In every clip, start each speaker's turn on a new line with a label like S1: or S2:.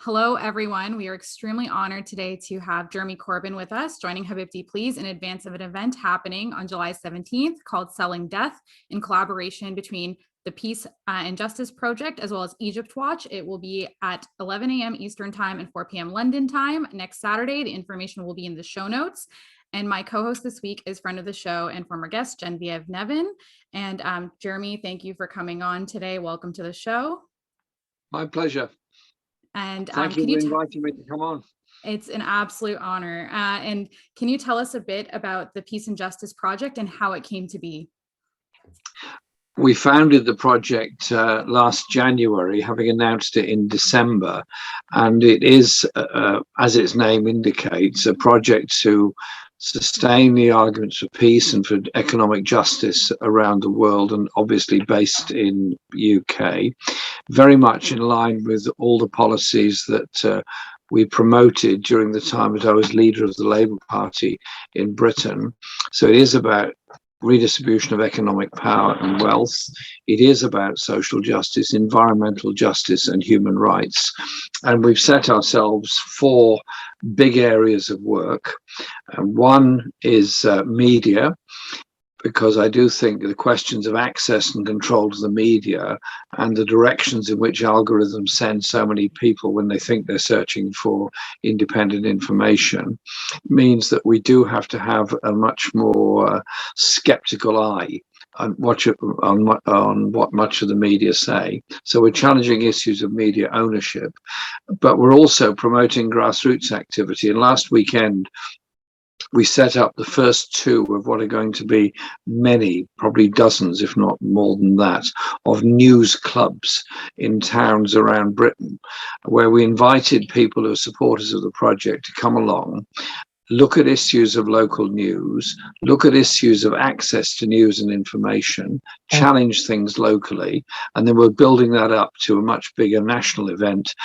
S1: Hello, everyone. We are extremely honored today to have Jeremy Corbyn with us, joining Habibti Please in advance of an event happening on July 17th called Selling Death, in collaboration between the Peace and Justice Project as well as Egypt Watch. It will be at 11 a.m. Eastern Time and 4 p.m. London time next Saturday. The information will be in the show notes. And my co-host this week is friend of the show and former guest, Geneviève Nevin. And Jeremy, thank you for coming on today. Welcome to the show.
S2: My pleasure.
S1: And
S2: thank you for inviting me to come on.
S1: It's an absolute honor. And can you tell us a bit about the Peace and Justice Project and how it came to be?
S2: We founded the project last January, having announced it in December. And it is, as its name indicates, a project to sustain the arguments for peace and for economic justice around the world, and obviously based in UK, very much in line with all the policies that we promoted during the time that I was leader of the Labour Party in Britain. So it is about redistribution of economic power and wealth. It is about social justice, environmental justice, and human rights. And we've set ourselves 4 big areas of work. One is media, because I do think the questions of access and control to the media and the directions in which algorithms send so many people when they think they're searching for independent information means that we do have to have a much more skeptical eye on what much of the media say. So we're challenging issues of media ownership, but we're also promoting grassroots activity. And last weekend, we set up the first 2 of what are going to be many, probably dozens, if not more than that, of news clubs in towns around Britain, where we invited people who are supporters of the project to come along, look at issues of local news, look at issues of access to news and information, challenge things locally, and then we're building that up to a much bigger national event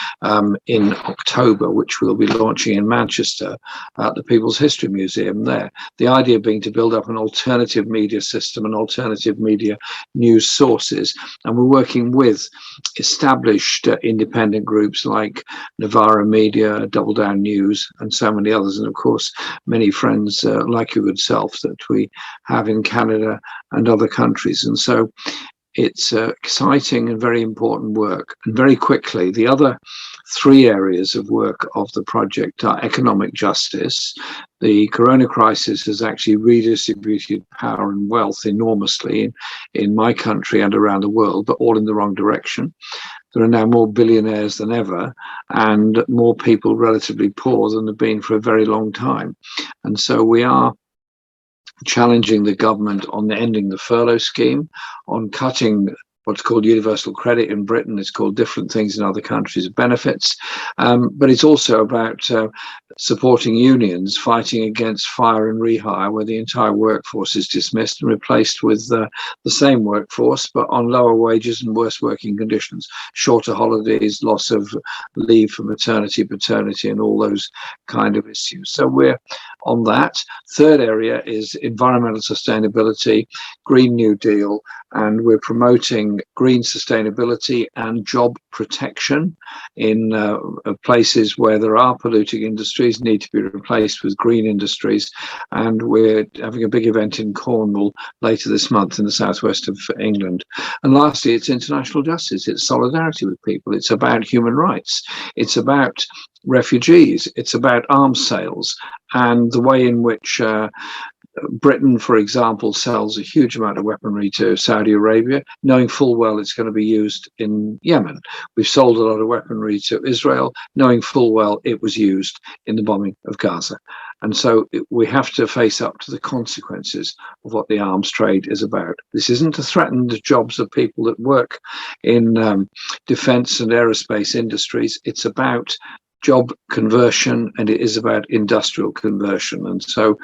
S2: in October, which we'll be launching in Manchester at the People's History Museum there. The idea being to build up an alternative media system and alternative media news sources. And we're working with established independent groups like Novara Media, Double Down News, and so many others. And of course, many friends like your good self that we have in Canada and other countries. And so it's exciting and very important work. And very quickly, the other 3 areas of work of the project are economic justice. The corona crisis has actually redistributed power and wealth enormously in my country and around the world, but all in the wrong direction. There are now more billionaires than ever and more people relatively poor than there have been for a very long time. And so we are challenging the government on ending the furlough scheme, on cutting what's called universal credit in Britain. It's called different things in other countries, benefits. But it's also about supporting unions fighting against fire and rehire, where the entire workforce is dismissed and replaced with the same workforce, but on lower wages and worse working conditions, shorter holidays, loss of leave for maternity, paternity, and all those kind of issues. So we're on that. Third area is environmental sustainability, Green New Deal, and we're promoting green sustainability and job protection in places where there are polluting industries need to be replaced with green industries. And we're having a big event in Cornwall later this month in the southwest of England. And lastly, it's international justice. It's solidarity with people. It's about human rights. It's about refugees. It's about arms sales and the way in which Britain, for example, sells a huge amount of weaponry to Saudi Arabia, knowing full well it's going to be used in Yemen. We've sold a lot of weaponry to Israel, knowing full well it was used in the bombing of Gaza. And so we have to face up to the consequences of what the arms trade is about. This isn't to threaten the jobs of people that work in defense and aerospace industries. It's about job conversion, and it is about industrial conversion. And so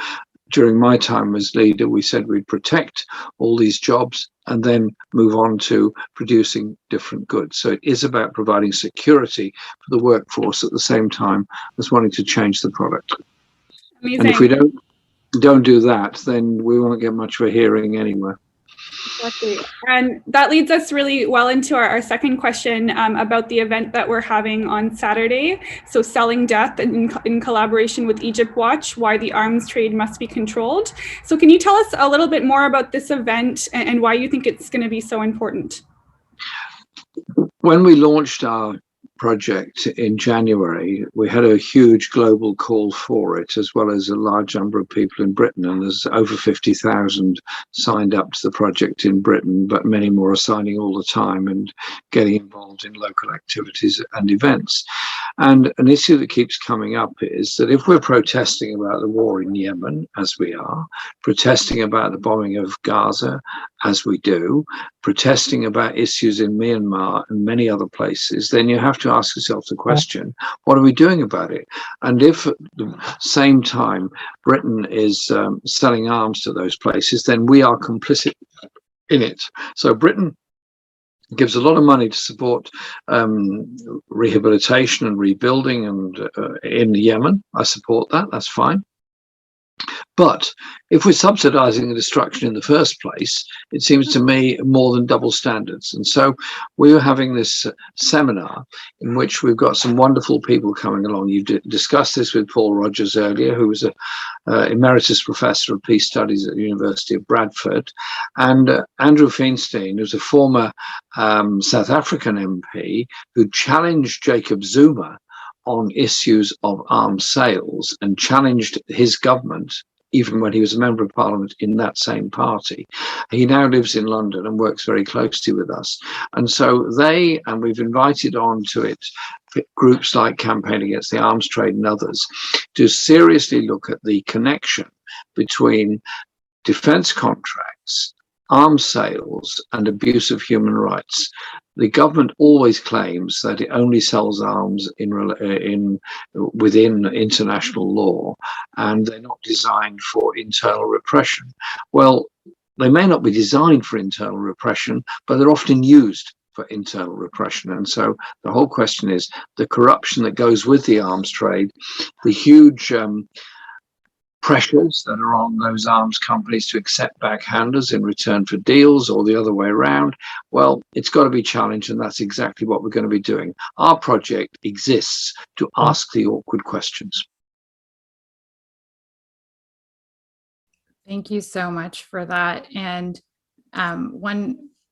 S2: during my time as leader, we said we'd protect all these jobs and then move on to producing different goods. So it is about providing security for the workforce at the same time as wanting to change the product. Amazing. And if we don't do that, then we won't get much of a hearing anywhere.
S3: Exactly. And that leads us really well into our second question about the event that we're having on Saturday. So selling death in collaboration with Egypt Watch, why the arms trade must be controlled. So can you tell us a little bit more about this event and why you think it's going to be so important?
S2: When we launched our project in January, we had a huge global call for it, as well as a large number of people in Britain. And there's over 50,000 signed up to the project in Britain, but many more are signing all the time and getting involved in local activities and events. And an issue that keeps coming up is that if we're protesting about the war in Yemen, as we are, protesting about the bombing of Gaza, as we do, protesting about issues in Myanmar and many other places, then you have to ask yourself the question, what are we doing about it? And if at the same time Britain is selling arms to those places, then we are complicit in it. So Britain gives a lot of money to support rehabilitation and rebuilding and in Yemen. I support that, that's fine. But if we're subsidizing the destruction in the first place, it seems to me more than double standards. And so we were having this seminar in which we've got some wonderful people coming along. You discussed this with Paul Rogers earlier, who was a emeritus professor of peace studies at the University of Bradford, and Andrew Feinstein, who's a former South African MP who challenged Jacob Zuma on issues of arms sales and challenged his government even when he was a member of parliament in that same party. He now lives in London and works very closely with us. And so they, and we've invited on to it groups like Campaign Against the Arms Trade and others, to seriously look at the connection between defence contracts, arms sales and abuse of human rights. The government always claims that it only sells arms within international law, and they're not designed for internal repression. Well, they may not be designed for internal repression, but they're often used for internal repression. And so the whole question is the corruption that goes with the arms trade, the huge pressures that are on those arms companies to accept backhanders in return for deals, or the other way around. Well, it's got to be challenged, and that's exactly what we're going to be doing. Our project exists to ask the awkward questions.
S1: Thank you so much for that. And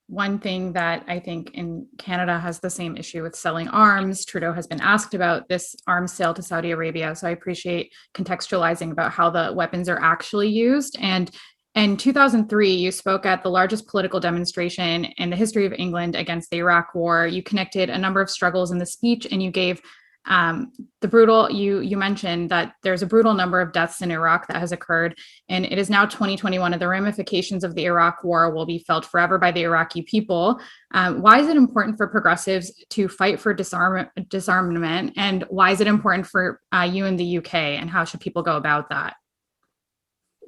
S1: one thing that I think in Canada has the same issue with selling arms. Trudeau has been asked about this arms sale to Saudi Arabia. So I appreciate contextualizing about how the weapons are actually used. And in 2003, you spoke at the largest political demonstration in the history of England against the Iraq War. You connected a number of struggles in the speech, and you gave you mentioned that there's a brutal number of deaths in Iraq that has occurred, and it is now 2021, and the ramifications of the Iraq war will be felt forever by the Iraqi people. Why is it important for progressives to fight for disarmament, and why is it important for you in the UK, and how should people go about that?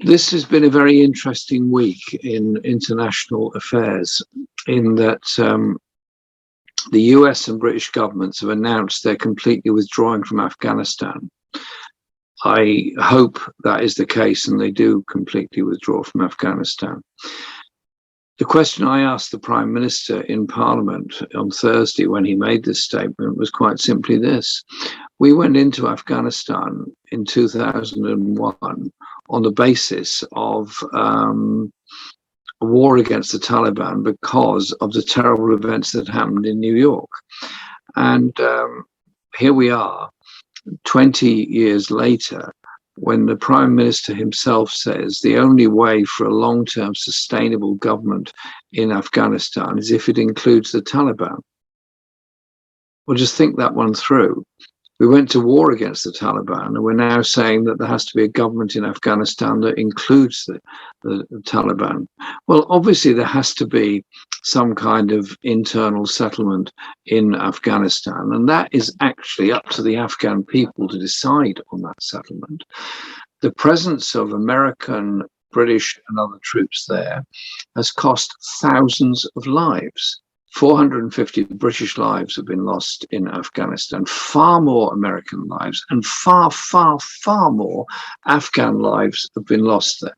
S2: This has been a very interesting week in international affairs, in that the US and British governments have announced they're completely withdrawing from Afghanistan. I hope that is the case and they do completely withdraw from Afghanistan. The question I asked the Prime Minister in Parliament on Thursday when he made this statement was quite simply this. We went into Afghanistan in 2001 on the basis of a war against the Taliban because of the terrible events that happened in New York. And here we are, 20 years later, when the Prime Minister himself says the only way for a long-term sustainable government in Afghanistan is if it includes the Taliban. Well, just think that one through. We went to war against the Taliban, and we're now saying that there has to be a government in Afghanistan that includes the Taliban. Well, obviously there has to be some kind of internal settlement in Afghanistan, and that is actually up to the Afghan people to decide on that settlement. The presence of American, British and other troops there has cost thousands of lives. 450 British lives have been lost in Afghanistan, far more American lives, and far, far, far more Afghan lives have been lost there.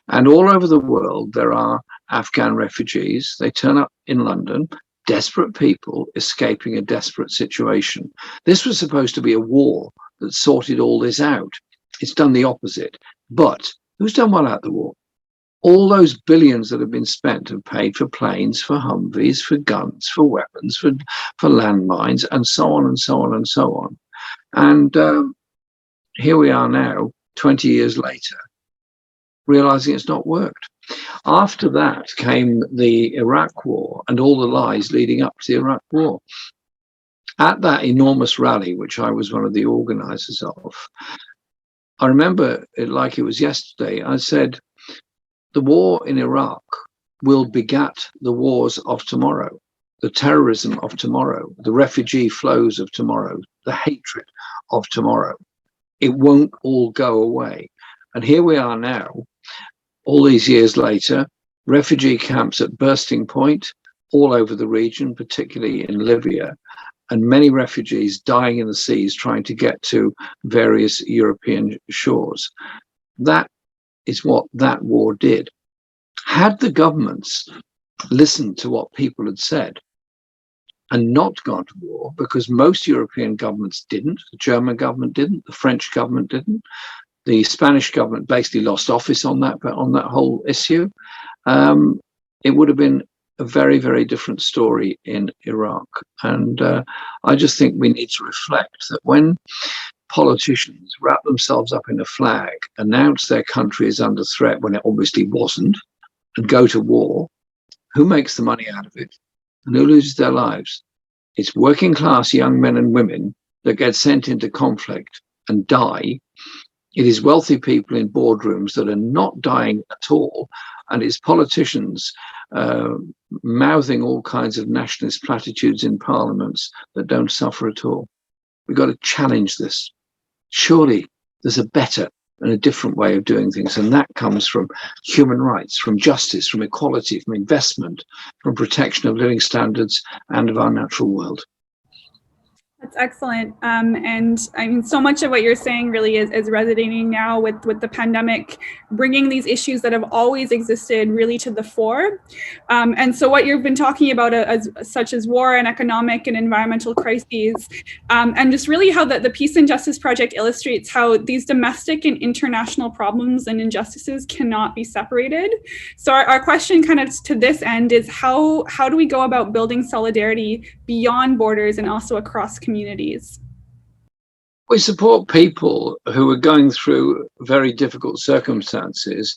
S2: And all over the world, there are Afghan refugees. They turn up in London, desperate people escaping a desperate situation. This was supposed to be a war that sorted all this out. It's done the opposite. But who's done well out of the war? All those billions that have been spent have paid for planes, for Humvees, for guns, for weapons, for landmines, and so on and so on and so on. And here we are now, 20 years later, realizing it's not worked. After that came the Iraq War and all the lies leading up to the Iraq War. At that enormous rally, which I was one of the organizers of, I remember it like it was yesterday. I said, the war in Iraq will beget the wars of tomorrow, the terrorism of tomorrow, the refugee flows of tomorrow, the hatred of tomorrow. It won't all go away. And here we are now, all these years later, refugee camps at bursting point all over the region, particularly in Libya, and many refugees dying in the seas trying to get to various European shores. That is what that war did. Had the governments listened to what people had said and not gone to war, because most European governments didn't, the German government didn't, the French government didn't, the Spanish government basically lost office on that whole issue, it would have been a very, very different story in Iraq. And I just think we need to reflect that when politicians wrap themselves up in a flag, announce their country is under threat when it obviously wasn't, and go to war, who makes the money out of it and who loses their lives? It's working class young men and women that get sent into conflict and die. It is wealthy people in boardrooms that are not dying at all. And it's politicians mouthing all kinds of nationalist platitudes in parliaments that don't suffer at all. We've got to challenge this. Surely there's a better and a different way of doing things. And that comes from human rights, from justice, from equality, from investment, from protection of living standards and of our natural world.
S3: That's excellent. And I mean, so much of what you're saying really is resonating now with the pandemic, bringing these issues that have always existed really to the fore. And so what you've been talking about such as war and economic and environmental crises, and just really how the Peace and Justice Project illustrates how these domestic and international problems and injustices cannot be separated. So our question kind of to this end is how do we go about building solidarity beyond borders and also across communities?
S2: We support people who are going through very difficult circumstances,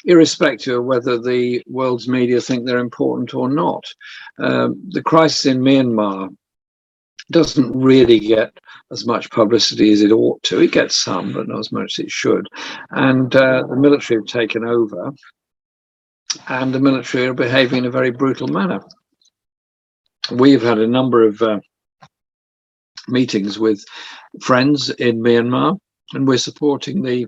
S2: irrespective of whether the world's media think they're important or not. The crisis in Myanmar doesn't really get as much publicity as it ought to. It gets some, but not as much as it should. And the military have taken over, and the military are behaving in a very brutal manner. We've had a number of meetings with friends in Myanmar, and we're supporting the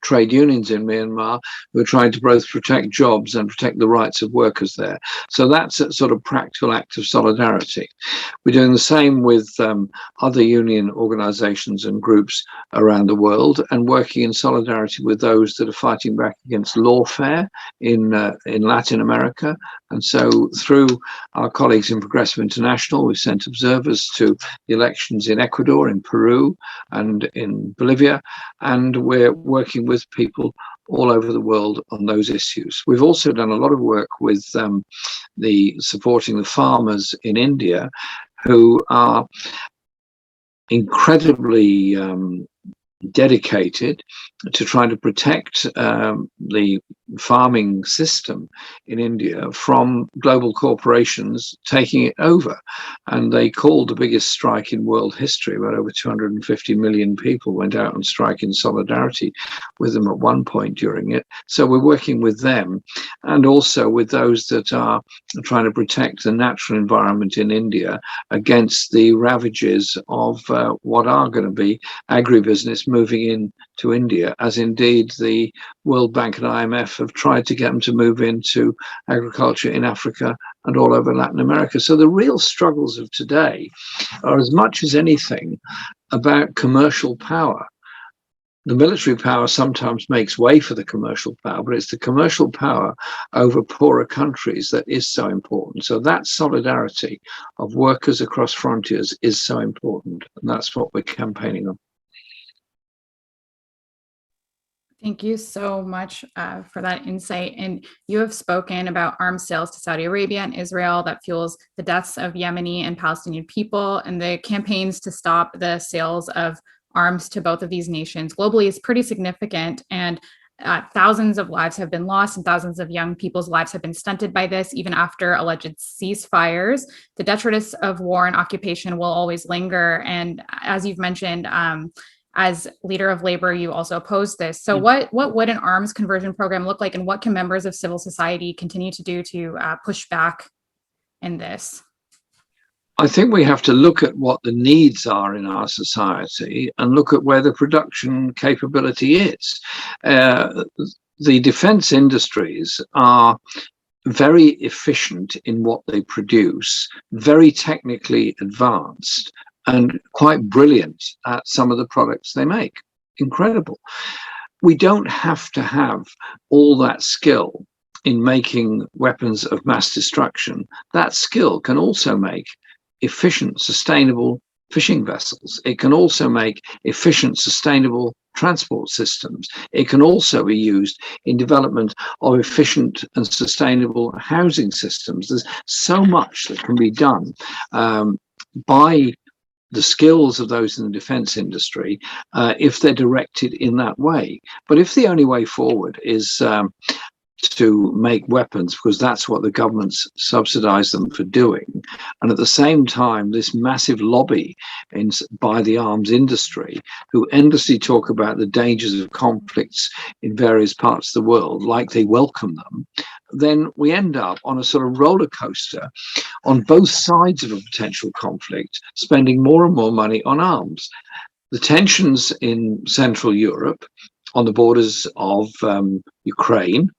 S2: trade unions in Myanmar who are trying to both protect jobs and protect the rights of workers there. So that's a sort of practical act of solidarity. We're doing the same with other union organizations and groups around the world, and working in solidarity with those that are fighting back against lawfare in Latin America. And so through our colleagues in Progressive International, we've sent observers to the elections in Ecuador, in Peru, and in Bolivia, and we're working with people all over the world on those issues. We've also done a lot of work with supporting the farmers in India, who are incredibly dedicated to trying to protect the farming system in India from global corporations taking it over. And they called the biggest strike in world history, where over 250 million people went out on strike in solidarity with them at one point during it. So we're working with them, and also with those that are trying to protect the natural environment in India against the ravages of what are going to be agribusiness moving in to India, as indeed the World Bank and IMF have tried to get them to move into agriculture in Africa and all over Latin America. So the real struggles of today are, as much as anything, about commercial power. the military power sometimes makes way for the commercial power, but it's the commercial power over poorer countries that is so important. So that solidarity of workers across frontiers is so important, and that's what we're campaigning on.
S1: Thank you so much for that insight. And you have spoken about arms sales to Saudi Arabia and Israel that fuels the deaths of Yemeni and Palestinian people, and the campaigns to stop the sales of arms to both of these nations globally is pretty significant. And thousands of lives have been lost and thousands of young people's lives have been stunted by this, even after alleged ceasefires. The detritus of war and occupation will always linger. And as you've mentioned, as leader of labor, you also oppose this. So what would an arms conversion program look like, and what can members of civil society continue to do to push back in this?
S2: I think we have to look at what the needs are in our society and look at where the production capability is. The defense industries are very efficient in what they produce, very technically advanced, and quite brilliant at some of the products they make. Incredible. We don't have to have all that skill in making weapons of mass destruction. That skill can also make efficient, sustainable fishing vessels. It can also make efficient, sustainable transport systems. It can also be used in development of efficient and sustainable housing systems. There's so much that can be done by the skills of those in the defense industry if they're directed in that way. But if the only way forward is to make weapons because that's what the governments subsidize them for doing, and at the same time this massive lobby by the arms industry who endlessly talk about the dangers of conflicts in various parts of the world like they welcome them, then we end up on a sort of roller coaster on both sides of a potential conflict, spending more and more money on arms. The tensions in Central Europe on the borders of Ukraine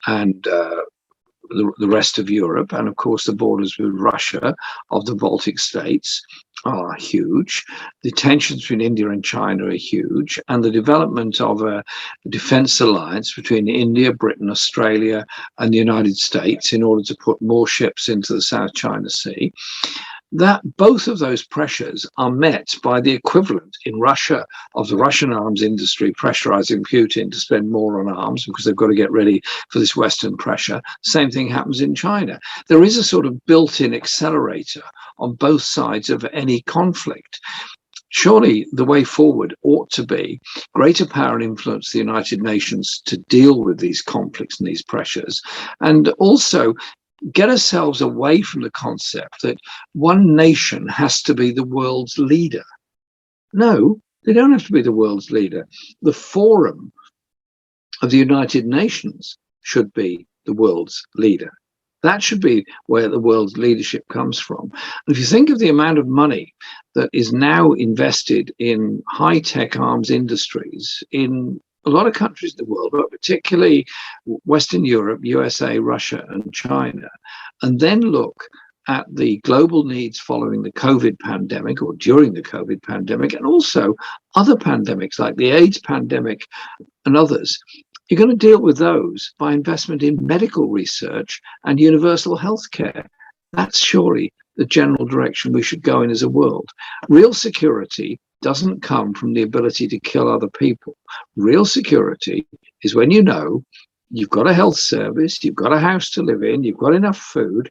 S2: and the rest of Europe, and of course the borders with Russia of the Baltic states are huge. The tensions between India and China are huge, and the development of a defense alliance between India, Britain, Australia, and the United States in order to put more ships into the South China Sea. That both of those pressures are met by the equivalent in Russia of the Russian arms industry pressurizing Putin to spend more on arms because they've got to get ready for this Western pressure. Same thing happens in China. There is a sort of built-in accelerator on both sides of any conflict. Surely the way forward ought to be greater power and influence the United Nations to deal with these conflicts and these pressures, and also get ourselves away from the concept that one nation has to be the world's leader. No, they don't have to be the world's leader. The forum of the United Nations should be the world's leader. That should be where the world's leadership comes from. And if you think of the amount of money that is now invested in high-tech arms industries in a lot of countries in the world, but particularly Western Europe, USA, Russia, and China, and then look at the global needs following the COVID pandemic or during the COVID pandemic, and also other pandemics like the AIDS pandemic and others, you're going to deal with those by investment in medical research and universal health care. That's surely the general direction we should go in as a world. Real security doesn't come from the ability to kill other people. Real security is when you know you've got a health service, you've got a house to live in, you've got enough food,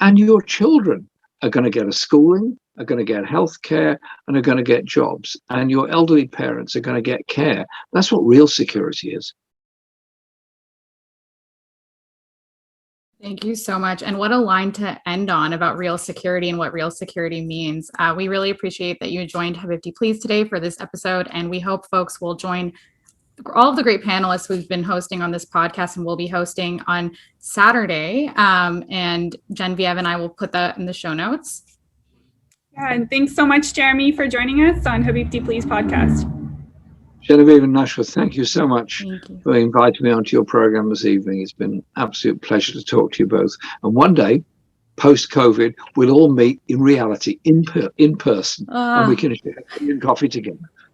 S2: and your children are going to get a schooling, are going to get health care, and are going to get jobs, and your elderly parents are going to get care. That's what real security is.
S1: Thank you so much. And what a line to end on about real security and what real security means. We really appreciate that you joined Habibti Please today for this episode. And we hope folks will join all of the great panelists we've been hosting on this podcast and will be hosting on Saturday. And Geneviève and I will put that in the show notes.
S3: Yeah, and thanks so much, Jeremy, for joining us on Habibti Please podcast.
S2: Geneviève and Nashua, thank you so much for inviting me onto your program this evening. It's been an absolute pleasure to talk to you both. And one day, post-COVID, we'll all meet in reality, in person, and we can share tea and coffee together.